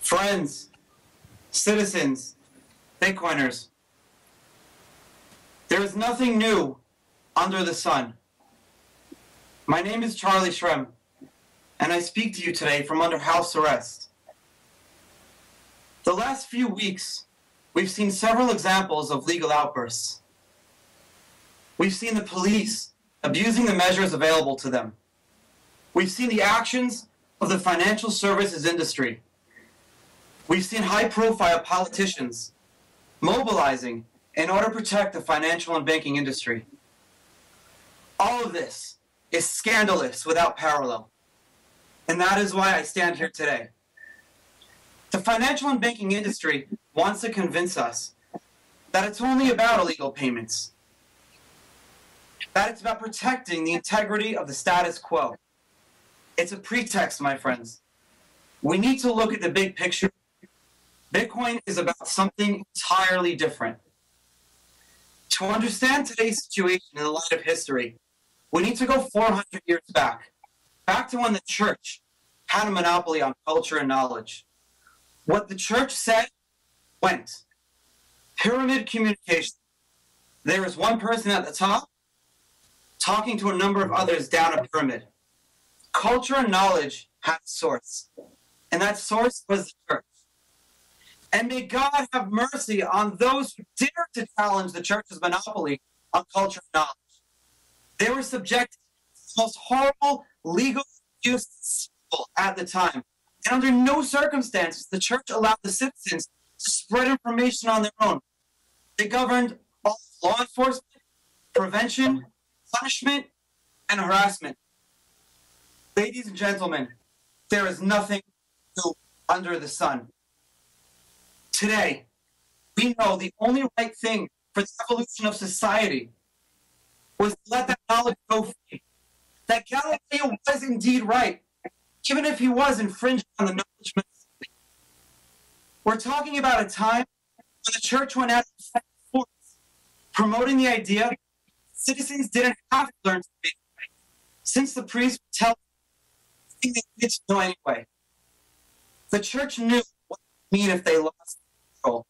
Friends, citizens, Bitcoiners, there is nothing new under the sun. My name is Charlie Shrem, and I speak to you today from under house arrest. The last few weeks, we've seen several examples of legal outbursts. We've seen the police abusing the measures available to them. We've seen the actions of the financial services industry. We've seen high-profile politicians mobilizing in order to protect the financial and banking industry. All of this is scandalous without parallel, and that is why I stand here today. The financial and banking industry wants to convince us that it's only about illegal payments, that it's about protecting the integrity of the status quo. It's a pretext, my friends. We need to look at the big picture. Bitcoin is about something entirely different. To understand today's situation in the light of history, we need to go 400 years back to when the church had a monopoly on culture and knowledge. What the church said went. Pyramid communication. There is one person at the top talking to a number of others down a pyramid. Culture and knowledge had a source, and that source was the church. And may God have mercy on those who dare to challenge the church's monopoly on culture and knowledge. They were subjected to the most horrible legal abuse at the time. And under no circumstances the church allowed the citizens to spread information on their own. They governed all law enforcement, prevention, punishment, and harassment. Ladies and gentlemen, there is nothing new under the sun. Today, we know the only right thing for the evolution of society was to let that knowledge go free. That Galileo was indeed right, even if he was infringing on the knowledge monopoly. We're talking about a time when the church went out in force, promoting the idea that citizens didn't have to learn to read, since the priest would tell them they needed to know anyway. The church knew what it would mean if they lost control.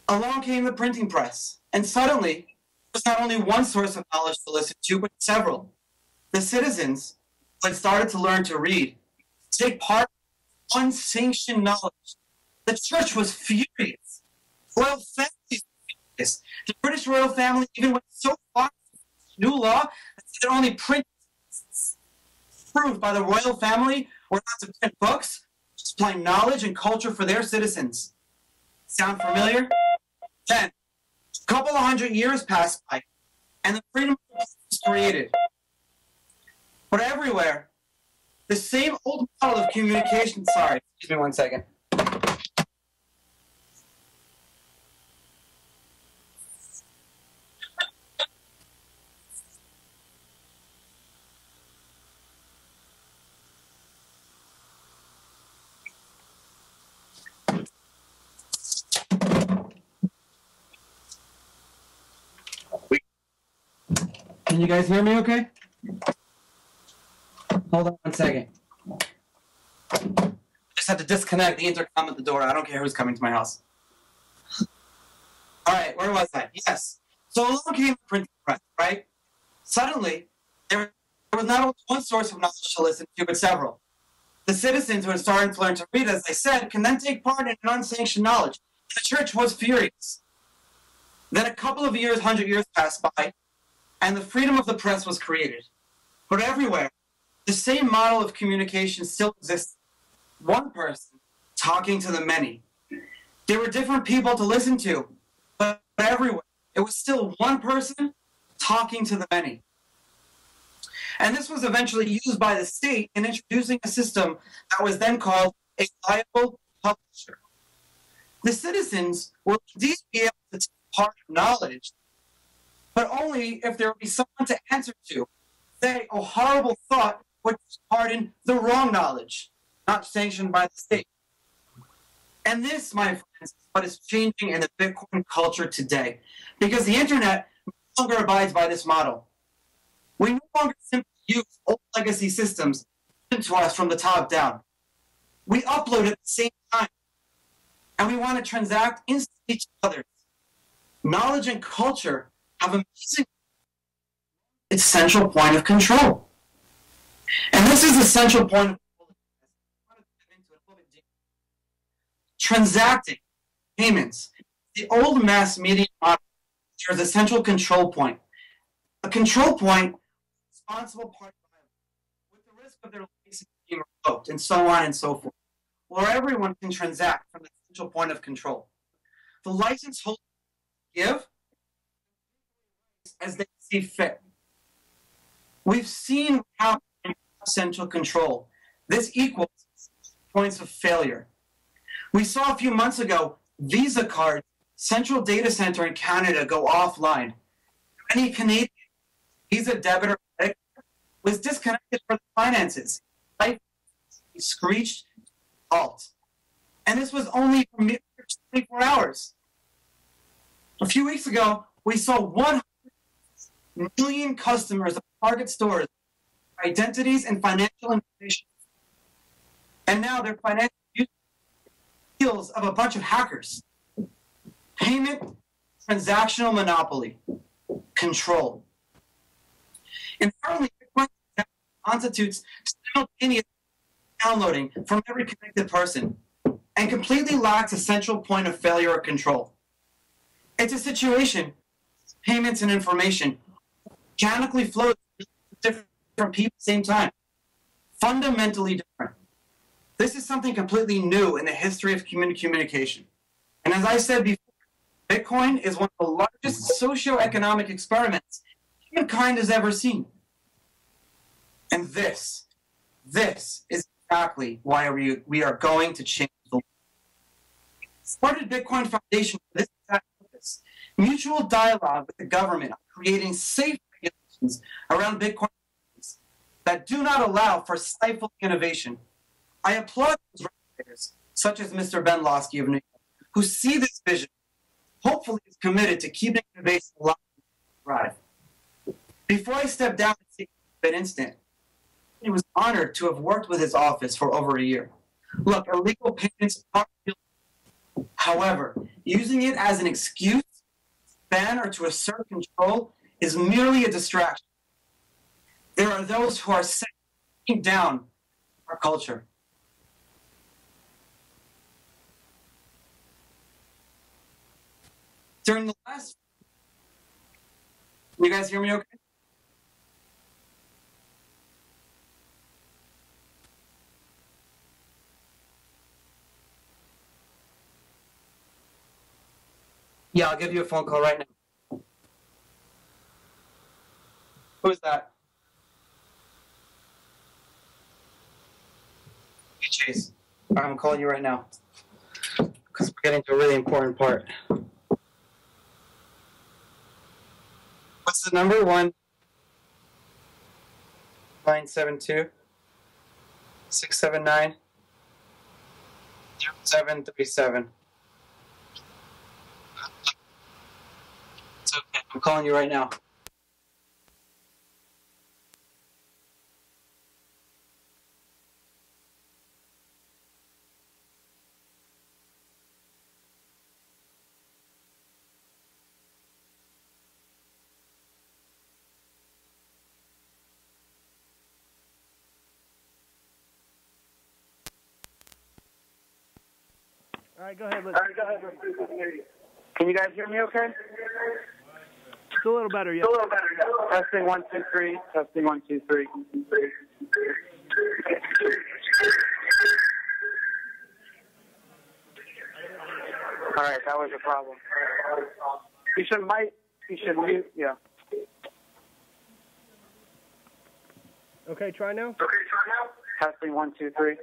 Along came the printing press, and suddenly there was not only one source of knowledge to listen to, but several. The citizens had started to learn to read, to take part in unsanctioned knowledge. The church was furious. Royal families were furious. The British royal family even went so far as a new law that said only print approved by the royal family were not to print books, supplying knowledge and culture for their citizens. Sound familiar? Then, a couple of hundred years passed by, and the freedom of the press was created. But everywhere, the same old model of communication, sorry, excuse me one second. Can you guys hear me okay? Hold on one second. I just had to disconnect the intercom at the door. I don't care who's coming to my house. All right, where was I? Yes. So along came the printing press, right? Suddenly, there was not only one source of knowledge to listen to, but several. The citizens who had started to learn to read, as I said, can then take part in unsanctioned knowledge. The church was furious. Then a couple of years, 100 years passed by, and the freedom of the press was created. But everywhere, the same model of communication still exists. One person talking to the many. There were different people to listen to, but everywhere, it was still one person talking to the many. And this was eventually used by the state in introducing a system that was then called a liable publisher. The citizens will indeed be able to take part of knowledge, but only if there would be someone to answer to. Say a horrible thought would pardon the wrong knowledge, not sanctioned by the state. And this, my friends, is what is changing in the Bitcoin culture today, because the internet no longer abides by this model. We no longer simply use old legacy systems given to us from the top down. We upload at the same time, and we want to transact instantly to others. Knowledge and culture have amazing its central point of control. And this is the central point of transacting payments. The old mass media model is a central control point. A control point responsible party with the risk of their license being revoked, and so on and so forth, where everyone can transact from the central point of control. The license holders give as they see fit. We've seen how central control. This equals points of failure. We saw a few months ago Visa card central data center in Canada go offline. Many Canadian Visa debit or credit was disconnected from the finances. Life screeched halt. And this was only for 24 hours. A few weeks ago, we saw 100 million customers of Target stores, identities and financial information. And now their financial deals of a bunch of hackers. Payment, transactional monopoly, control. Importantly, Bitcoin constitutes simultaneous downloading from every connected person and completely lacks a central point of failure or control. It's a situation, payments and information organically flow to different people at the same time. Fundamentally different. This is something completely new in the history of communication. And as I said before, Bitcoin is one of the largest socio-economic experiments humankind has ever seen. And this is exactly why we are going to change the world. Started Bitcoin Foundation for this exact purpose. Mutual dialogue with the government on creating safe regulations around Bitcoin that do not allow for stifling innovation. I applaud those regulators, such as Mr. Ben Losky of New York, who see this vision, hopefully is committed to keeping innovation alive and thrive. Before I step down and take that instant, he was honored to have worked with his office for over a year. Look, illegal payments are illegal. However, using it as an excuse, ban, or to assert control is merely a distraction. There are those who are setting down our culture. During the last... Can you guys hear me okay? Yeah, I'll give you a phone call right now. Who is that? Hey, Chase. I'm calling you right now because we're getting to a really important part. What's the number? 1-972-679-0737. It's okay. I'm calling you right now. All right, go ahead. Can you guys hear me okay? It's a little better, yeah. Testing 1 2 3. Testing 1 2 3. All right, that was a problem. You should mute, yeah. Okay, try now. Testing 1 2 3.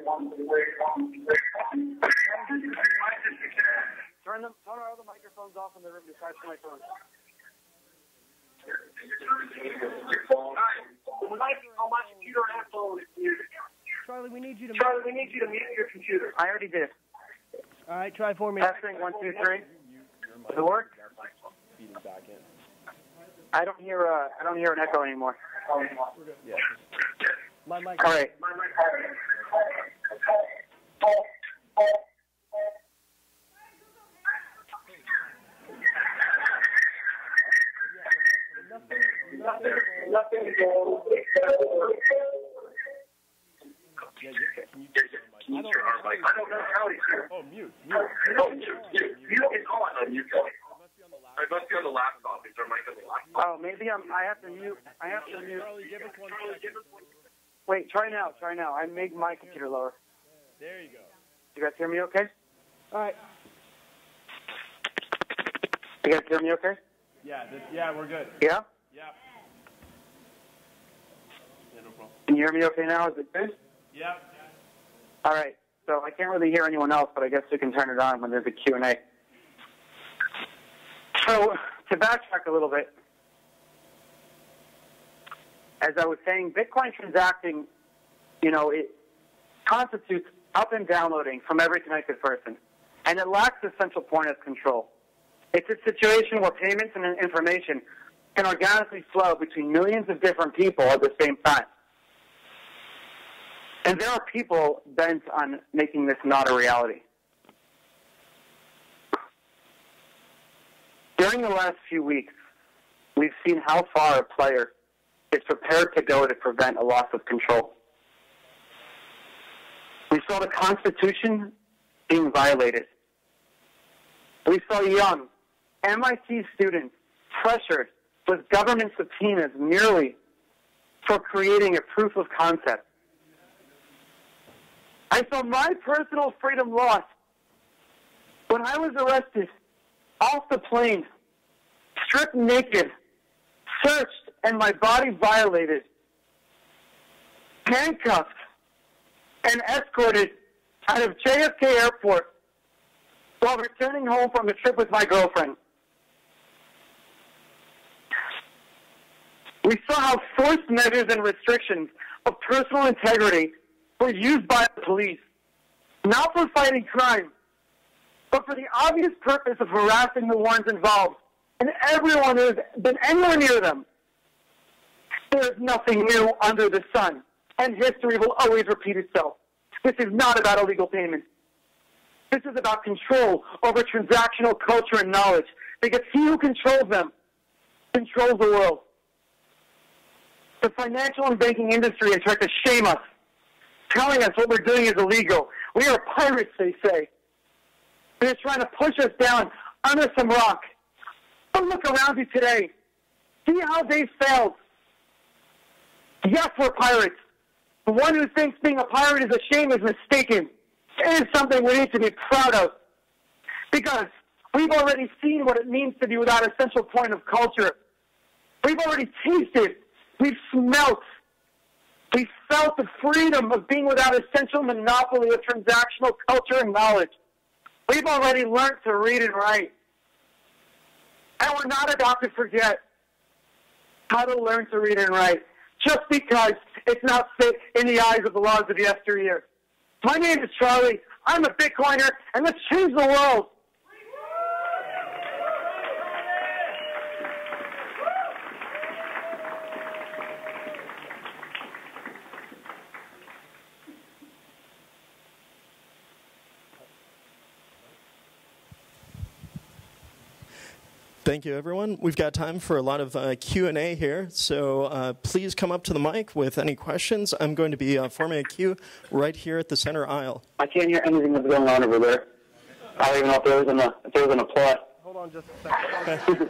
Turn all the microphones off in the room besides my phone. On my computer and phone is muted. Charlie, we need you to mute your computer. I already did. All right, try for me. Testing 1 2 3. Does it work? I don't hear an echo anymore. Yeah. My mic. All right. mute. No, mute. It's on mute. I must be on the laptop. Is there a mic on the laptop? Oh, maybe I have to mute. Charlie, give us 1 second. Wait, try now. I made my computer lower. There you go. You guys hear me okay? All right. You guys hear me okay? Yeah, we're good. Yeah? Yeah. Yeah, no problem. Can you hear me okay now? Is it good? Yeah. All right. So I can't really hear anyone else, but I guess we can turn it on when there's a Q&A. So to backtrack a little bit, as I was saying, Bitcoin transacting, it constitutes up and downloading from every connected person, and it lacks the central point of control. It's a situation where payments and information can organically flow between millions of different people at the same time. And there are people bent on making this not a reality. During the last few weeks, we've seen how far a player is prepared to go to prevent a loss of control. We saw the Constitution being violated. We saw young MIT students pressured with government subpoenas merely for creating a proof of concept. I saw my personal freedom lost when I was arrested off the plane, stripped naked, searched, and my body violated, handcuffed, and escorted out of JFK Airport while returning home from a trip with my girlfriend. We saw how forced measures and restrictions of personal integrity were used by the police, not for fighting crime, but for the obvious purpose of harassing the ones involved and everyone who has been anywhere near them. There is nothing new under the sun, and history will always repeat itself. This is not about illegal payments. This is about control over transactional culture and knowledge, because he who controls them controls the world. The financial and banking industry has tried to shame us, telling us what we're doing is illegal. We are pirates, they say. They're trying to push us down under some rock. But look around you today. See how they failed. Yes, we're pirates. The one who thinks being a pirate is a shame is mistaken. It is something we need to be proud of. Because we've already seen what it means to be without a central point of culture. We've already tasted. We've smelt. We felt the freedom of being without a central monopoly of transactional culture and knowledge. We've already learned to read and write. And we're not about to forget how to learn to read and write, just because it's not fit in the eyes of the laws of yesteryear. My name is Charlie. I'm a Bitcoiner, and let's change the world. Thank you, everyone. We've got time for a lot of Q&A here, so please come up to the mic with any questions. I'm going to be forming a queue right here at the center aisle. I can't hear anything that's going on over there. I don't even know if there was an applause. Hold on just a second.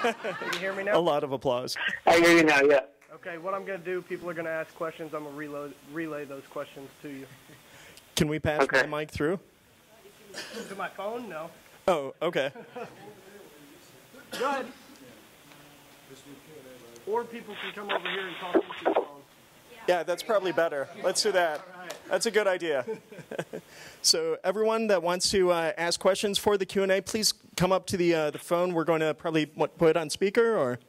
Can you hear me now? A lot of applause. I hear you now, yeah. Okay, what I'm going to do, people are going to ask questions. I'm going to relay those questions to you. Can we pass my mic through? To my phone? No. Oh, okay. Go ahead. Or people can come over here and talk into your phone. Yeah, that's probably better. Let's do that. That's a good idea. So everyone that wants to ask questions for the Q&A, please come up to the phone. We're going to probably put it on speaker, or?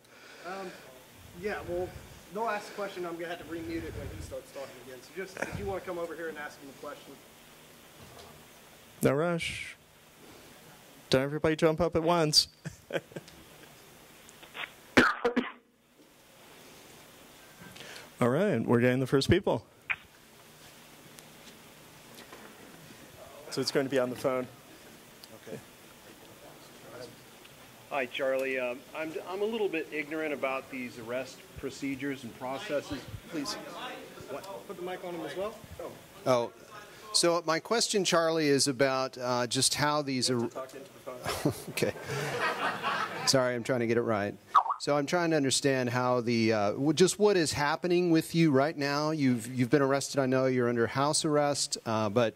Yeah, well, they'll ask a question. I'm going to have to remute it when he starts talking again. So just if you want to come over here and ask him a question. No rush. Don't everybody jump up at once. All right, we're getting the first people. So it's going to be on the phone. Okay. Hi, Charlie. I'm a little bit ignorant about these arrest procedures and processes. Please. Put the mic on him as well. Oh, So my question, Charlie, is about just how these are. Okay. Sorry, I'm trying to get it right. So I'm trying to understand how the just what is happening with you right now. You've been arrested. I know you're under house arrest, but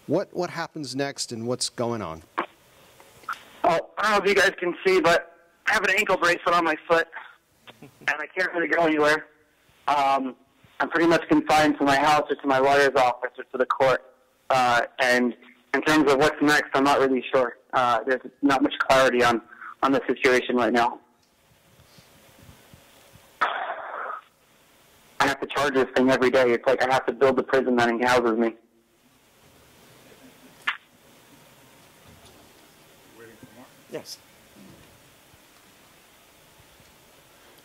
what happens next and what's going on? Well, I don't know if you guys can see, but I have an ankle bracelet on my foot, and I can't really go anywhere. I'm pretty much confined to my house or to my lawyer's office or to the court. And in terms of what's next, I'm not really sure. There's not much clarity on the situation right now. I have to charge this thing every day. It's like I have to build the prison that houses me. Yes.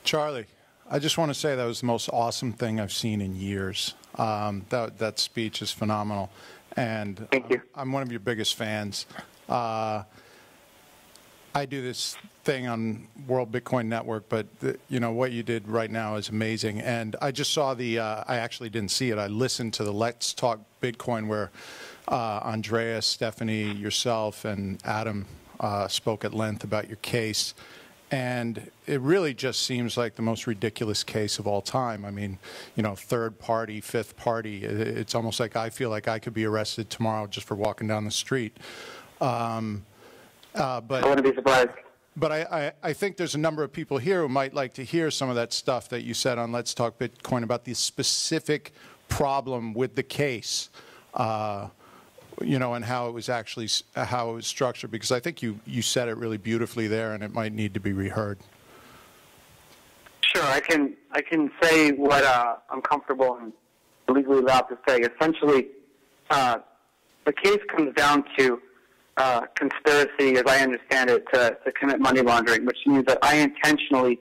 Charlie, I just want to say that was the most awesome thing I've seen in years. That speech is phenomenal, and Thank you. I'm one of your biggest fans. I do this thing on World Bitcoin Network, but what you did right now is amazing. And I just saw I actually didn't see it. I listened to the Let's Talk Bitcoin where Andreas, Stephanie, yourself, and Adam spoke at length about your case. And it really just seems like the most ridiculous case of all time. I mean, third party, fifth party. It's almost like I feel like I could be arrested tomorrow just for walking down the street. But I wouldn't be surprised. But I think there's a number of people here who might like to hear some of that stuff that you said on Let's Talk Bitcoin about the specific problem with the case, and how it was actually structured. Because I think you said it really beautifully there, and it might need to be reheard. Sure, I can say what I'm comfortable and legally allowed to say. Essentially, the case comes down to conspiracy, as I understand it, to commit money laundering, which means that I intentionally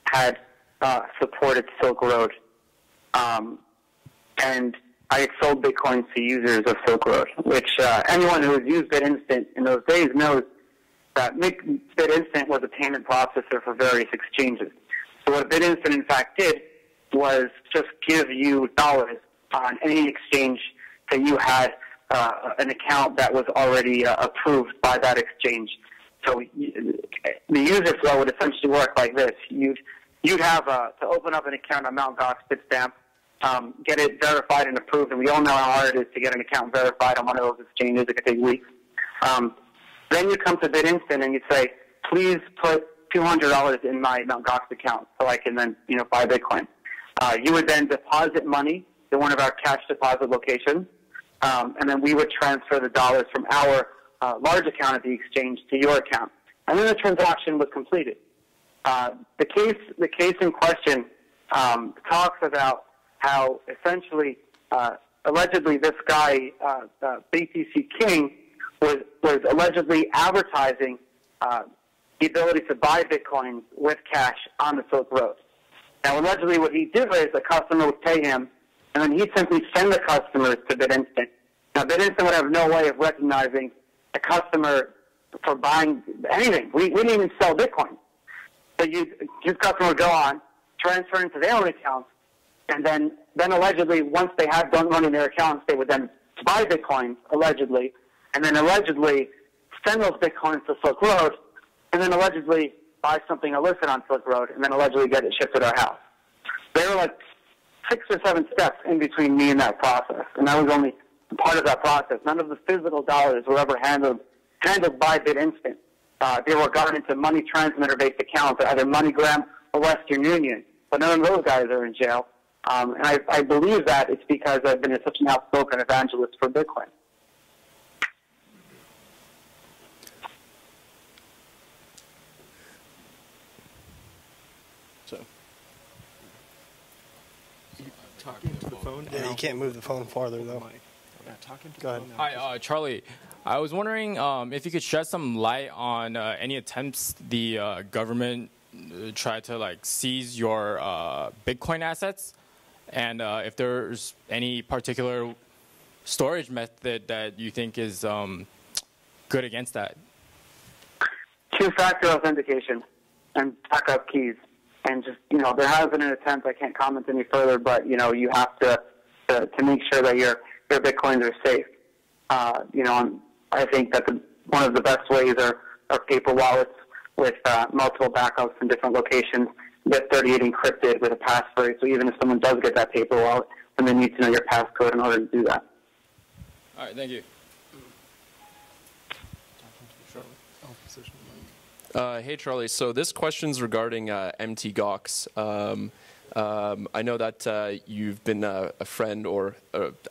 had supported Silk Road, and I had sold Bitcoin to users of Silk Road, which anyone who has used BitInstant in those days knows that BitInstant was a payment processor for various exchanges. So what BitInstant in fact did was just give you dollars on any exchange that you had an account that was already approved by that exchange. So the user flow would essentially work like this. You'd have to open up an account on Mt. Gox Bitstamp, get it verified and approved, and we all know how hard it is to get an account verified on one of those exchanges. It could take weeks. Then you come to BitInstant and you say, please put $200 in my Mt. Gox account so I can then buy Bitcoin. You would then deposit money to one of our cash deposit locations. And then we would transfer the dollars from our large account at the exchange to your account. And then the transaction was completed. The case in question talks about how essentially, allegedly, this guy, BTC King, was allegedly advertising the ability to buy Bitcoins with cash on the Silk Road. Now, allegedly, what he did is a customer would pay him, and then he'd simply send the customers to BitInstant. Now, BitInstant would have no way of recognizing a customer for buying anything. We didn't even sell Bitcoin. So his customer would go on, transfer into their own accounts, and then allegedly, once they had done running their accounts, they would then buy Bitcoin, allegedly, and then allegedly send those Bitcoins to Silk Road, and then allegedly buy something illicit on Silk Road, and then allegedly get it shipped to their house. They were like 6 or 7 steps in between me and that process, and I was only part of that process. None of the physical dollars were ever handled by BitInstant. They were gone into money transmitter-based accounts, either MoneyGram or Western Union, but none of those guys are in jail. And I believe that it's because I've been such an outspoken evangelist for Bitcoin. Talking to the phone. Yeah, you can't move the phone farther, though. Go ahead. Hi, Charlie. I was wondering if you could shed some light on any attempts the government tried to seize your Bitcoin assets, and if there's any particular storage method that you think is good against that. Two-factor authentication and backup keys. And just, there has been an attempt. I can't comment any further, but, you have to make sure that your Bitcoins are safe. I think that one of the best ways are paper wallets with multiple backups in different locations. Get 38 encrypted with a passphrase, so even if someone does get that paper wallet, then they need to know your passcode in order to do that. All right, thank you. Hey, Charlie. So this question's regarding MTGOX. I know that you've been a friend, or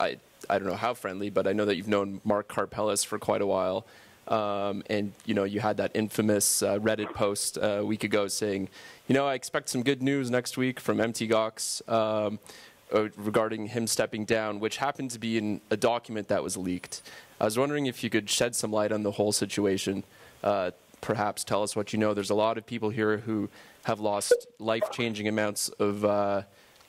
I don't know how friendly, but I know that you've known Mark Karpeles for quite a while. And, you had that infamous Reddit post a week ago saying, I expect some good news next week from MTGOX regarding him stepping down, which happened to be in a document that was leaked. I was wondering if you could shed some light on the whole situation. Perhaps tell us what you know. There's a lot of people here who have lost life-changing amounts of,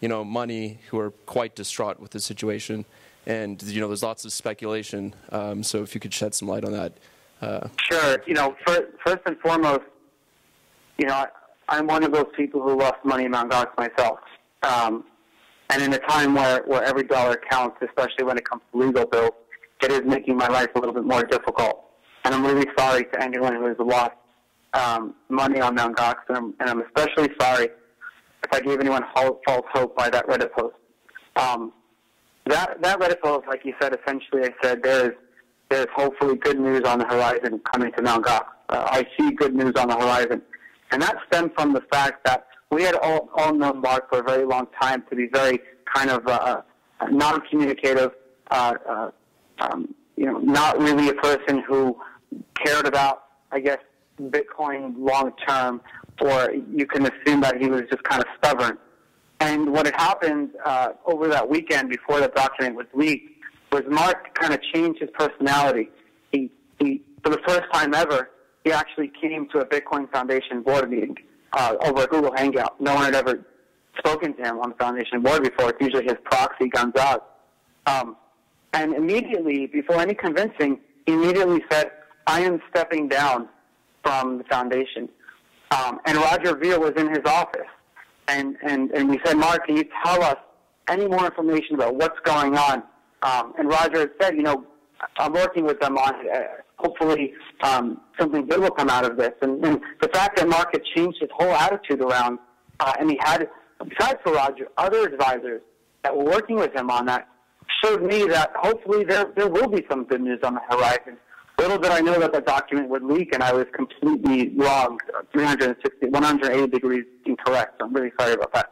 money, who are quite distraught with the situation. And, there's lots of speculation. So if you could shed some light on that. Sure. First and foremost, I'm one of those people who lost money in Mt. Gox myself. And in a time where every dollar counts, especially when it comes to legal bills, it is making my life a little bit more difficult. And I'm really sorry to anyone who has lost money on Mt. Gox, and I'm especially sorry if I gave anyone false hope by that Reddit post. That Reddit post, like you said, essentially I said there's hopefully good news on the horizon coming to Mt. Gox. I see good news on the horizon. And that stemmed from the fact that we had all known Mark for a very long time to be very kind of non-communicative, not really a person who cared about, I guess, Bitcoin long-term, or you can assume that he was just kind of stubborn. And what had happened over that weekend before the document was leaked was Mark kind of changed his personality. He for the first time ever, he actually came to a Bitcoin Foundation board meeting over a Google Hangout. No one had ever spoken to him on the Foundation board before. It's usually his proxy, Gonzalez. And immediately, before any convincing, he immediately said, I am stepping down from the Foundation. And Roger Ver was in his office. And we said, Mark, can you tell us any more information about what's going on? And Roger had said, I'm working with them on it. Hopefully something good will come out of this. And the fact that Mark had changed his whole attitude around, and he had, besides for Roger, other advisors that were working with him on that, showed me that hopefully there will be some good news on the horizon. Little did I know that the document would leak, and I was completely wrong, 180 degrees incorrect. So I'm really sorry about that.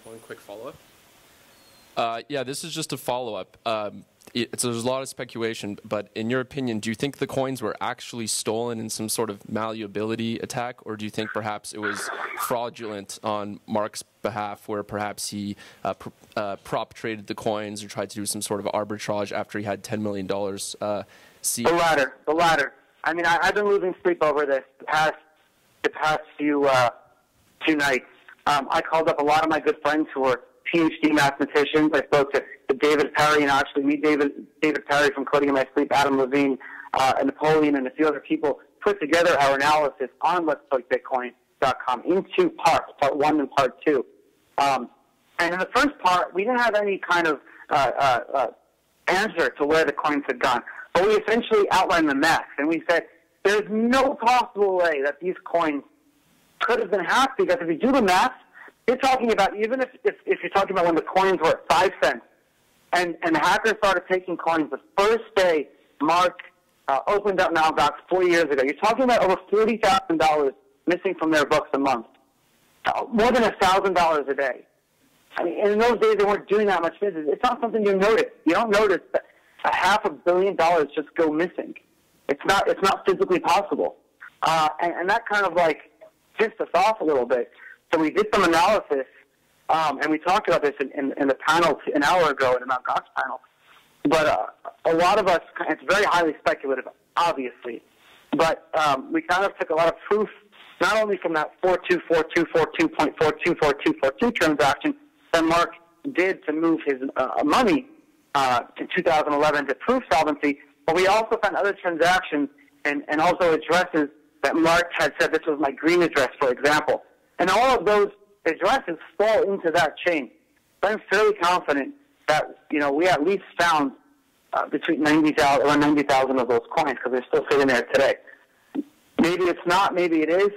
One quick follow-up. Yeah, this is just a follow-up. There's a lot of speculation, but in your opinion, do you think the coins were actually stolen in some sort of malleability attack, or do you think perhaps it was fraudulent on Mark's behalf, where perhaps he prop traded the coins or tried to do some sort of arbitrage after he had $10 million seized? The latter. I mean, I've been losing sleep over this the past few nights. I called up a lot of my good friends who are PhD mathematicians. I spoke to David Perry, and actually meet David Perry from Coding in My Sleep, Adam Levine, Napoleon, and a few other people put together our analysis on letstalkbitcoin.com in two parts, part one and part two. And in the first part, we didn't have any kind of answer to where the coins had gone. But we essentially outlined the math, and we said there's no possible way that these coins could have been hacked, because if you do the math, you're talking about, even if you're talking about when the coins were at 5 cents, and the hackers started taking coins the first day Mark opened up Mt. Gox 4 years ago, you're talking about over $40,000 missing from their books a month, more than $1,000 a day. I mean, in those days they weren't doing that much business. It's not something you notice. You don't notice that $500 million just go missing. It's not physically possible, and that kind of like pissed us off a little bit. So we did some analysis, and we talked about this in the panel an hour ago in the Mt. Gox panel. But a lot of us, it's very highly speculative, obviously, but we kind of took a lot of proof, not only from that 424242.424242 transaction that Mark did to move his money in 2011 to prove solvency, but we also found other transactions and also addresses that Mark had said this was my green address, for example. And all of those addresses fall into that chain. So I'm fairly confident that, we at least found between 90,000, around 90,000 of those coins, because they're still sitting there today. Maybe it's not, maybe it is.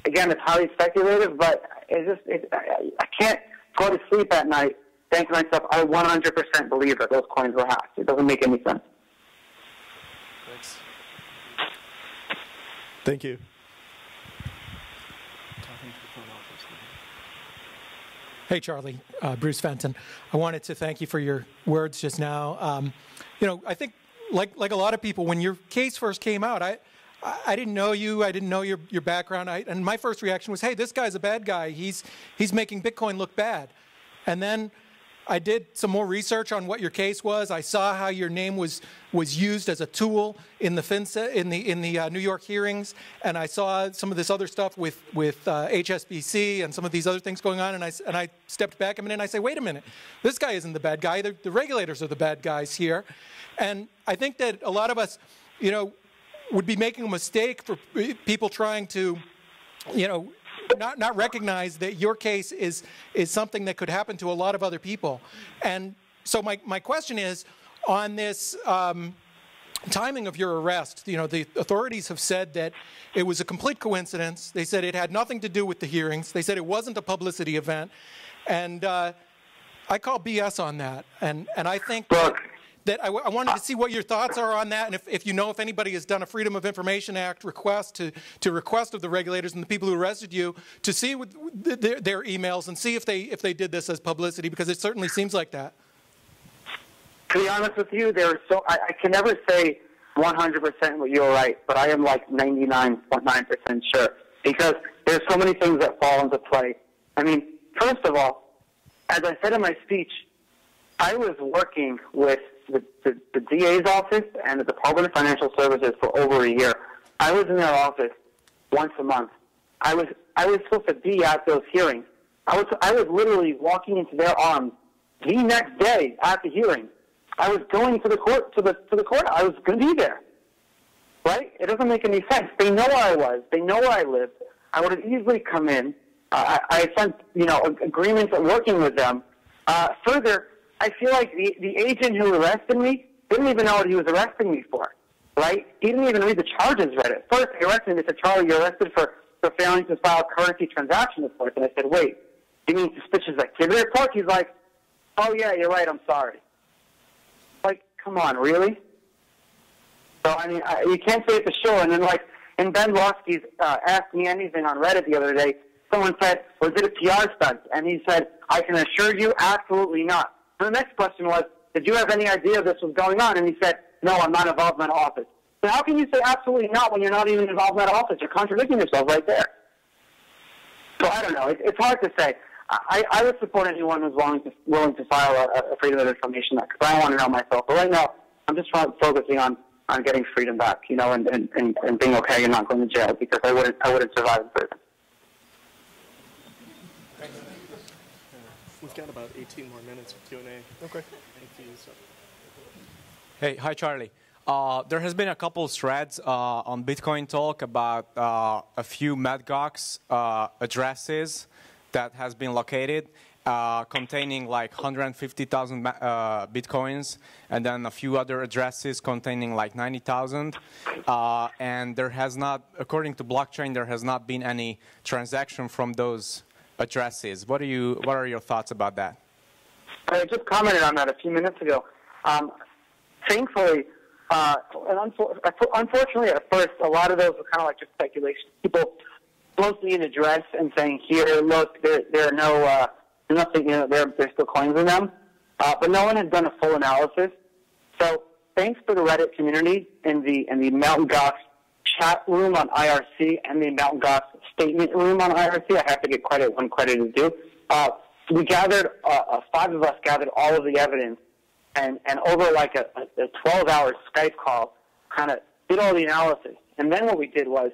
Again, it's highly speculative, but I can't go to sleep at night thinking to myself, I 100% believe that those coins were hacked. It doesn't make any sense. Thanks. Thank you. Hey, Charlie, Bruce Fenton. I wanted to thank you for your words just now. I think, like a lot of people, when your case first came out, I didn't know you. I didn't know your background. And my first reaction was, hey, this guy's a bad guy. He's making Bitcoin look bad. And then I did some more research on what your case was. I saw how your name was used as a tool in the New York hearings, and I saw some of this other stuff with HSBC and some of these other things going on. And I stepped back a minute and I say, wait a minute, this guy isn't the bad guy. The regulators are the bad guys here. And I think that a lot of us, would be making a mistake for people trying to, not recognize that your case is something that could happen to a lot of other people. And so my question is, on this timing of your arrest, the authorities have said that it was a complete coincidence. They said it had nothing to do with the hearings. They said it wasn't a publicity event. And I call BS on that. And I think that I wanted to see what your thoughts are on that, and if anybody has done a Freedom of Information Act request to request of the regulators and the people who arrested you to see their emails and see if they did this as publicity, because it certainly seems like that. To be honest with you, I can never say 100% what you're right, but I am like 99.9% sure, because there's so many things that fall into play. I mean, first of all, as I said in my speech, I was working with the DA's office and the Department of Financial Services for over a year. I was in their office once a month. I was supposed to be at those hearings. I was literally walking into their arms the next day at the hearing. I was going to the court to the court. I was going to be there. Right? It doesn't make any sense. They know where I was. They know where I lived. I would have easily come in. I sent agreements working with them. Further, I feel like the agent who arrested me didn't even know what he was arresting me for, right? He didn't even read the charges read it. First, they arrested me. They said, Charlie, you're arrested for failing to file currency transaction reports. And I said, wait, you mean suspicious activity report? He's like, oh, yeah, you're right, I'm sorry. Like, come on, really? So, I mean, you can't say it for sure. And then, in Ben Lofsky's Ask Me Anything on Reddit the other day, someone said, was it a PR stunt? And he said, I can assure you, absolutely not. And the next question was, did you have any idea this was going on? And he said, no, I'm not involved in that office. So how can you say absolutely not when you're not even involved in that office? You're contradicting yourself right there. So I don't know. It's hard to say. I would support anyone who's willing to file a Freedom of Information Act, because I want to know myself. But right now, I'm just focusing on getting freedom back, and being okay and not going to jail, because I wouldn't survive in prison. We've got about 18 more minutes for Q&A. Okay. Thank you. So. Hey, hi, Charlie. There has been a couple of threads on Bitcoin Talk about a few MTGOX addresses that has been located, containing like 150,000 Bitcoins, and then a few other addresses containing like 90,000. And there has not, according to blockchain, there has not been any transaction from those addresses. What are your thoughts about that? I just commented on that a few minutes ago. Thankfully, and unfortunately, at first, a lot of those were kind of like just speculation. People posting an address and saying, "Here, look, there are no, nothing, there's still coins in them," but no one has done a full analysis. So, thanks to the Reddit community and the MTGOX chat room on IRC and the MTGOX statement room on IRC. I have to get credit when credit is due. We gathered, 5 of us gathered all of the evidence, and over like a 12-hour Skype call, kind of did all the analysis. And then what we did was,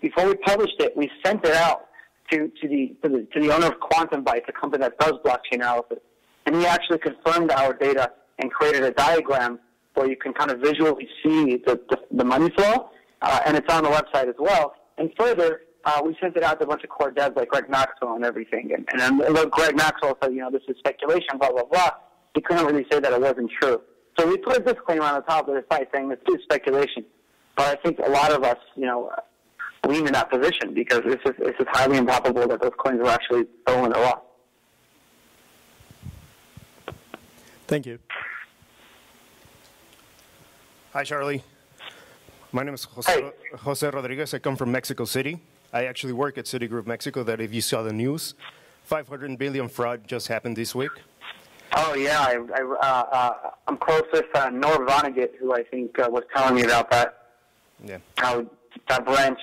before we published it, we sent it out to the owner of Quantum Bytes, a company that does blockchain analysis, and he actually confirmed our data and created a diagram where you can kind of visually see the money flow, and it's on the website as well. And further, we sent it out to a bunch of core devs like Greg Maxwell and everything. And then Greg Maxwell said, this is speculation, blah, blah, blah. he couldn't really say that it wasn't true. So we put a disclaimer on the top of the site saying this is speculation. But I think a lot of us, lean in that position because it's just highly improbable that those coins were actually stolen or lost. Thank you. Hi, Charlie. My name is Jose Rodriguez. I come from Mexico City. I actually work at Citigroup Mexico. That if you saw the news, 500 billion fraud just happened this week. Oh, yeah. I'm close with Norv Vonnegut, who I think was telling me about that. Yeah. How that branch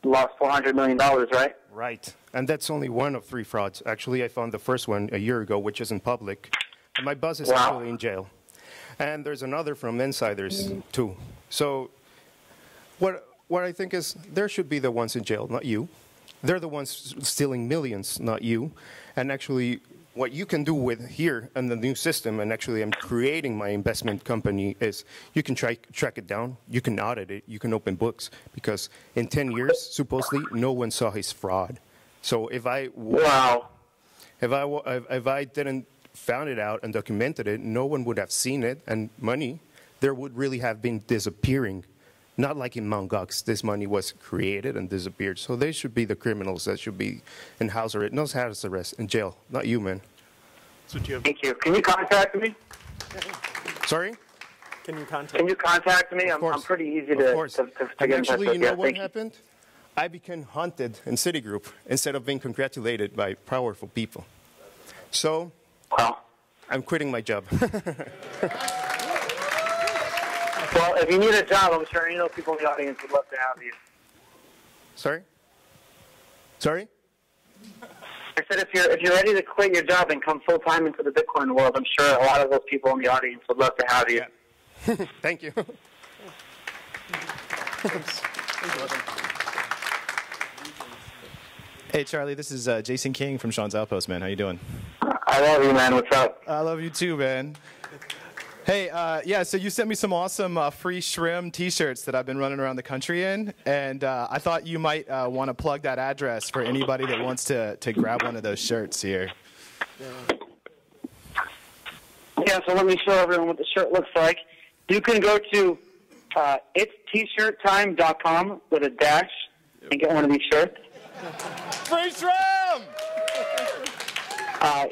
lost $400 million, right? Right. And that's only one of 3 frauds. Actually, I found the first one a year ago, which isn't public. And my boss is actually in jail. And there's another from insiders, too. So what I think is there should be the ones in jail, not you. They're the ones stealing millions, not you. And actually, what you can do with here and the new system, and actually I'm creating my investment company, is you can track it down, you can audit it, you can open books, because in 10 years, supposedly, no one saw his fraud. So if I didn't found it out and documented it, no one would have seen it, and money, there would really have been disappearing. Not like in MTGOX, this money was created and disappeared. So they should be the criminals that should be in house arrest, not house arrest, in jail, not you, man. Thank you. Can you contact me? Sorry? Can you contact me? I'm pretty easy to get in touch Actually, with. you know what happened? I became hunted in Citigroup instead of being congratulated by powerful people. So I'm quitting my job. Well, if you need a job, I'm sure people in the audience would love to have you. Sorry? Sorry? I said if you're ready to quit your job and come full-time into the Bitcoin world, I'm sure a lot of those people in the audience would love to have you. Thank you. Hey, Charlie, this is Jason King from Sean's Outpost, man. How you doing? I love you, man. What's up? I love you too, man. Hey, yeah, so you sent me some awesome free Shrem T-shirts that I've been running around the country in, and I thought you might want to plug that address for anybody that wants to grab one of those shirts here. Yeah, so let me show everyone what the shirt looks like. You can go to itstshirttime.com with a dash and get one of these shirts. Free Shrem!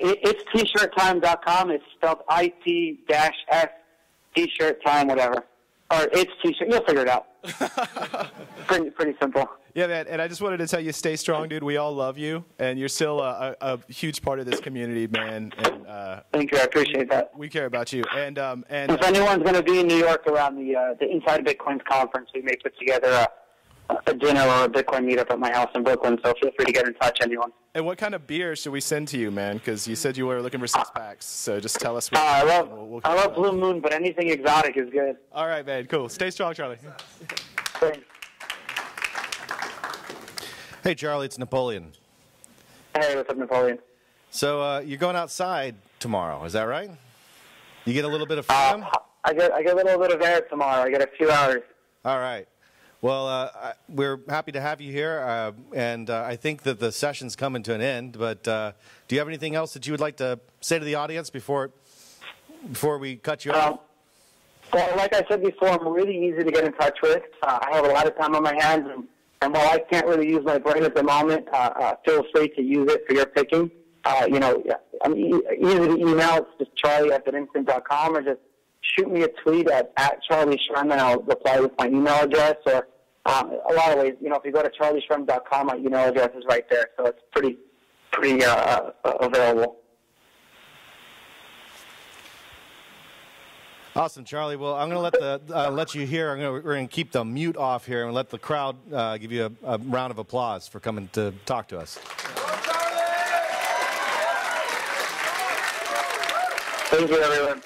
It's tshirttime.com. It's spelled IT-S, T-shirt time, whatever. Or it's T-shirt. You'll figure it out. pretty simple. Yeah, man, and I just wanted to tell you, stay strong, dude. We all love you, and you're still a huge part of this community, man. And thank you. I appreciate that. We care about you. And if anyone's going to be in New York around the Inside Bitcoins conference, we may put together a dinner or a Bitcoin meetup at my house in Brooklyn, so feel free to get in touch, anyone. And what kind of beer should we send to you, man? Because you said you were looking for 6-packs, so just tell us. I love Blue Moon, but anything exotic is good. All right, man, cool. Stay strong, Charlie. Thanks. Hey, Charlie, it's Napoleon. Hey, what's up, Napoleon? So you're going outside tomorrow, is that right? You get a little bit of freedom? I get a little bit of air tomorrow. I get a few hours. All right. Well, we're happy to have you here, and I think that the session's coming to an end, but do you have anything else that you would like to say to the audience before we cut you off? Well, like I said before, I'm really easy to get in touch with. I have a lot of time on my hands, and while I can't really use my brain at the moment, feel free to use it for your picking. I'm easy to email. It's just charlie@instant.com, or just shoot me a tweet at Charlie Shrem, and I'll reply with my email address. Or a lot of ways, if you go to charlieshrem.com, my email address is right there, so it's pretty available. Awesome, Charlie. Well, I'm going to let you hear. We're going to keep the mute off here and let the crowd give you a round of applause for coming to talk to us. Thank you, everyone.